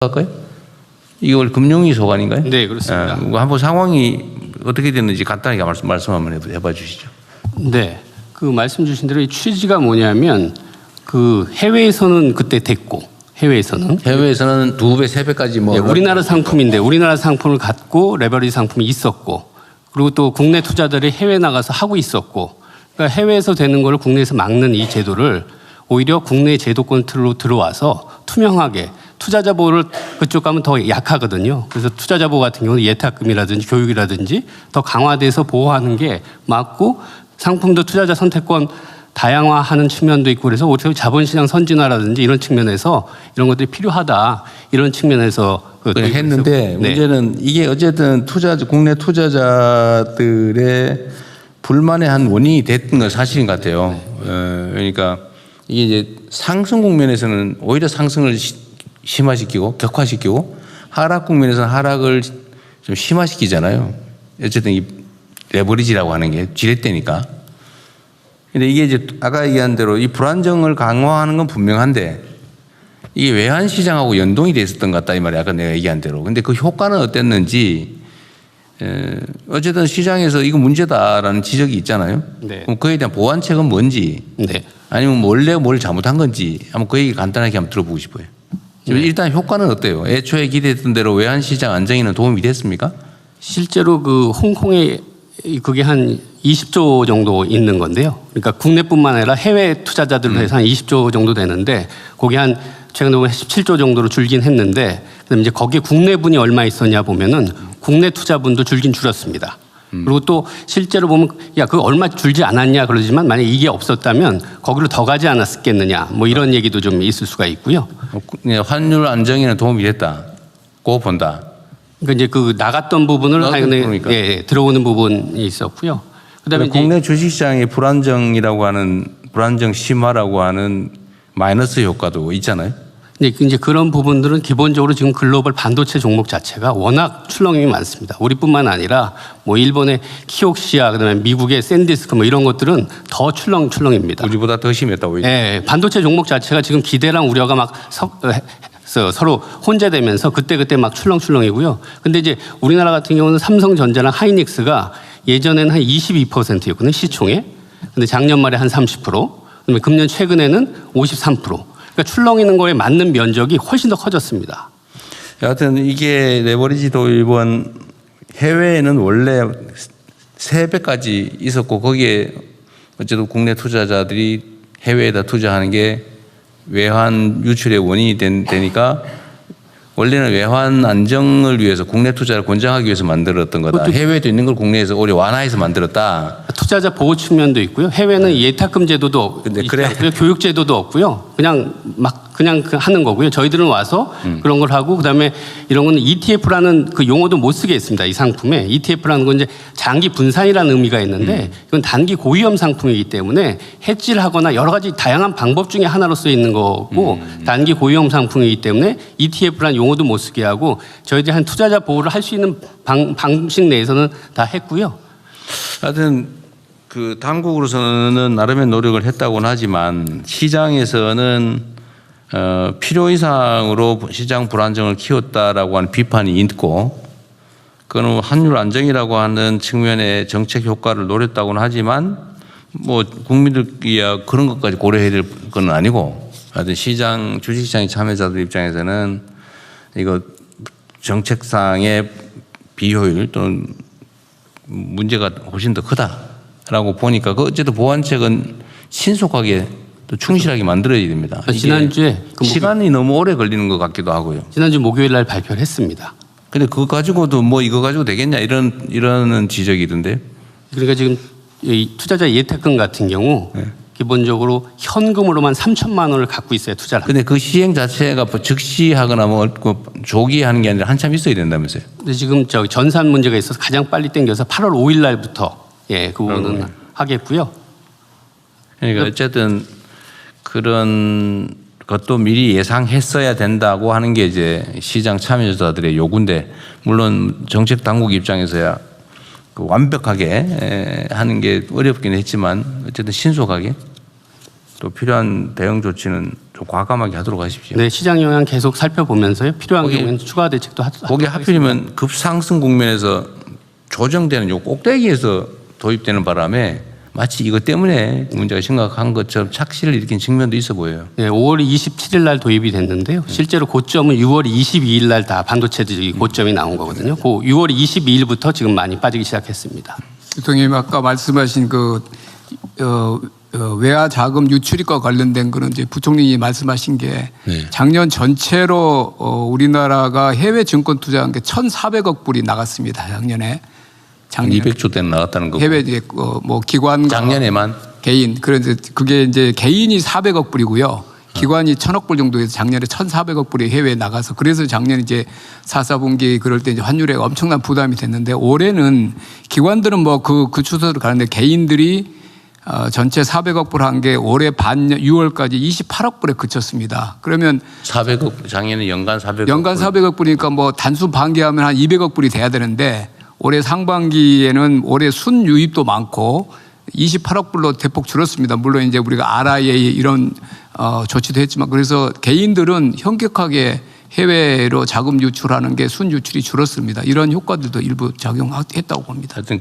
할까요? 이걸 금융위 소관인가요? 네, 그렇습니다. 한번 상황이 어떻게 됐는지 간단하게 말씀 한번 해봐 주시죠. 네, 그 말씀 주신 대로 이 취지가 뭐냐면 그 해외에서는 그때 됐고 해외에서는 2배, 3배까지 뭐 네, 우리나라 상품인데 우리나라 상품을 갖고 레버리지 상품이 있었고 그리고 또 국내 투자들이 해외 나가서 하고 있었고 그러니까 해외에서 되는 걸 국내에서 막는 이 제도를 오히려 국내 제도권으로 들어와서 투명하게 투자자 보호를 그쪽 가면 더 약하거든요. 그래서 투자자 보호 같은 경우는 예탁금이라든지 교육이라든지 더 강화돼서 보호하는 게 맞고 상품도 투자자 선택권 다양화하는 측면도 있고 그래서 오히려 자본시장 선진화라든지 이런 측면에서 이런 것들이 필요하다 이런 측면에서 했는데 네. 문제는 이게 어쨌든 국내 투자자들의 불만의 한 원인이 됐던 건 사실인 것 같아요. 그러니까 이게 이제 상승 국면에서는 오히려 상승을 심화시키고 격화시키고 하락 국면에서는 하락을 좀 심화시키잖아요. 어쨌든 이 레버리지라고 하는 게 지렛대니까. 근데 이게 이제 아까 얘기한 대로 이 불안정을 강화하는 건 분명한데 이게 외환 시장하고 연동이 돼 있었던 것 같다 이 말이야. 아까 내가 얘기한 대로. 근데 그 효과는 어땠는지 어쨌든 시장에서 이거 문제다라는 지적이 있잖아요. 네. 그럼 그에 대한 보완책은 뭔지 네. 아니면 원래 뭘 잘못한 건지 한번 그 얘기 간단하게 한번 들어보고 싶어요. 네. 일단 효과는 어때요? 애초에 기대했던 대로 외환 시장 안정에는 도움이 됐습니까? 실제로 그 홍콩에 그게 한 20조 정도 있는 건데요. 그러니까 국내뿐만 아니라 해외 투자자들로 해서 한 20조 정도 되는데 거기 한 최근에 보면 17조 정도로 줄긴 했는데 그다음에 이제 거기에 국내분이 얼마 있었냐 보면은 국내 투자분도 줄긴 줄었습니다. 그리고 또 실제로 보면 야, 그 얼마 줄지 않았냐 그러지만 만약에 이게 없었다면 거기로 더 가지 않았겠느냐 뭐 이런 얘기도 좀 있을 수가 있고요. 환율 안정에는 도움이 됐다고 본다. 그러니까 이제 그 나갔던 부분을 그러니까. 예, 들어오는 부분이 있었고요. 그다음에 이제 국내 주식시장의 불안정이라고 하는 불안정 심화라고 하는 마이너스 효과도 있잖아요. 네, 이제 그런 부분들은 기본적으로 지금 글로벌 반도체 종목 자체가 워낙 출렁임이 많습니다. 우리뿐만 아니라 뭐 일본의 키옥시아 그다음에 미국의 샌디스크 뭐 이런 것들은 더 출렁입니다. 우리보다 더 심했다고. 네, 반도체 종목 자체가 지금 기대랑 우려가 막 서로 혼재되면서 그때 막 출렁이고요. 근데 이제 우리나라 같은 경우는 삼성전자랑 하이닉스가 예전에는 한 22%였거든요, 시총에. 근데 작년 말에 한 30%, 그다음에 금년 최근에는 53%. 그러니까 출렁이는 거에 맞는 면적이 훨씬 더 커졌습니다. 여하튼 이게 레버리지도 이번 해외에는 원래 3배까지 있었고 거기에 어쨌든 국내 투자자들이 해외에다 투자하는 게 외환 유출의 원인이 되니까 원래는 외환 안정을 위해서 국내 투자를 권장하기 위해서 만들었던 거다. 해외에도 있는 걸 국내에서 오히려 완화해서 만들었다. 투자자 보호 측면도 있고요. 해외는 예탁금 제도도 있고요. 교육 제도도 없고요. 그냥 하는 거고요. 저희들은 와서 그런 걸 하고 그다음에 이런 거는 ETF라는 그 용어도 못 쓰게 했습니다. 이 상품에 ETF라는 건 이제 장기 분산이라는 의미가 있는데 이건 단기 고위험 상품이기 때문에 해지를 하거나 여러 가지 다양한 방법 중에 하나로 쓰여 있는 거고 단기 고위험 상품이기 때문에 ETF라는 용어도 못 쓰게 하고 저희들이 한 투자자 보호를 할 수 있는 방식 내에서는 다 했고요. 하여튼 그 당국으로서는 나름의 노력을 했다고는 하지만 시장에서는 필요 이상으로 시장 불안정을 키웠다라고 하는 비판이 있고 그건 환율 안정이라고 하는 측면의 정책 효과를 노렸다고는 하지만 뭐 국민들이야 그런 것까지 고려해야 될 건 아니고 하여튼 주식시장의 참여자들 입장에서는 이거 정책상의 비효율 또는 문제가 훨씬 더 크다라고 보니까 그 어쨌든 보완책은 신속하게 또 충실하게 만들어야 됩니다. 지난주에 시간이 너무 오래 걸리는 것 같기도 하고요. 지난주 목요일 날 발표를 했습니다. 근데 그거 가지고도 뭐 이거 가지고 되겠냐 이런 지적이던데요. 그러니까 지금 이 투자자 예탁금 같은 경우 기본적으로 현금으로만 3천만 원을 갖고 있어야 투자를 합니다. 근데 그 시행 자체가 즉시 하거나 뭐 조기에 하는 게 아니라 한참 있어야 된다면서요. 근데 지금 전산 문제가 있어서 가장 빨리 당겨서 8월 5일 날부터 그 부분은 하겠고요. 그러니까 어쨌든 그런 것도 미리 예상했어야 된다고 하는 게 이제 시장 참여자들의 요구인데 물론 정책 당국 입장에서야 그 완벽하게 하는 게 어렵긴 했지만 어쨌든 신속하게 또 필요한 대응 조치는 좀 과감하게 하도록 하십시오. 네, 시장 영향 계속 살펴보면서요. 필요한 거기- 경우에는 추가 대책도 거기 하필이면 급상승 국면에서 조정되는 요 꼭대기에서 도입되는 바람에 마치 이것 때문에 문제가 심각한 것처럼 착시를 일으킨 측면도 있어 보여요. 네, 5월 27일 날 도입이 됐는데요. 실제로 고점은 6월 22일 날 다 반도체들이 고점이 나온 거거든요. 그 6월 22일부터 지금 많이 빠지기 시작했습니다. 대통령님 아까 말씀하신 그 외화 자금 유출입과 관련된 거는 이제 부총리님이 말씀하신 게 네. 작년 전체로 우리나라가 해외 증권 투자한 게 1,400억 불이 나갔습니다. 작년에. 200조 대는 나갔다는 거고. 해외 뭐 기관과 작년에만 개인 그런데 그게 이제 개인이 400억 불이고요. 기관이 1,000억 불 정도에서 작년에 1,400억 불이 해외에 나가서 그래서 작년 이제 4, 4분기 그럴 때 이제 환율에 엄청난 부담이 됐는데 올해는 기관들은 뭐 그 추세로 가는데 개인들이 전체 400억 불 한 게 올해 반년 6월까지 28억 불에 그쳤습니다. 그러면 400억 작년에 연간 400억 연간 400억 불이니까 뭐 단순 반기하면 한 200억 불이 돼야 되는데 올해 상반기에는 올해 순유입도 많고 28억 불로 대폭 줄었습니다. 물론 이제 우리가 RIA 이런 조치도 했지만 그래서 개인들은 현격하게 해외로 자금 유출하는 게 순유출이 줄었습니다. 이런 효과들도 일부 작용했다고 봅니다. 하여튼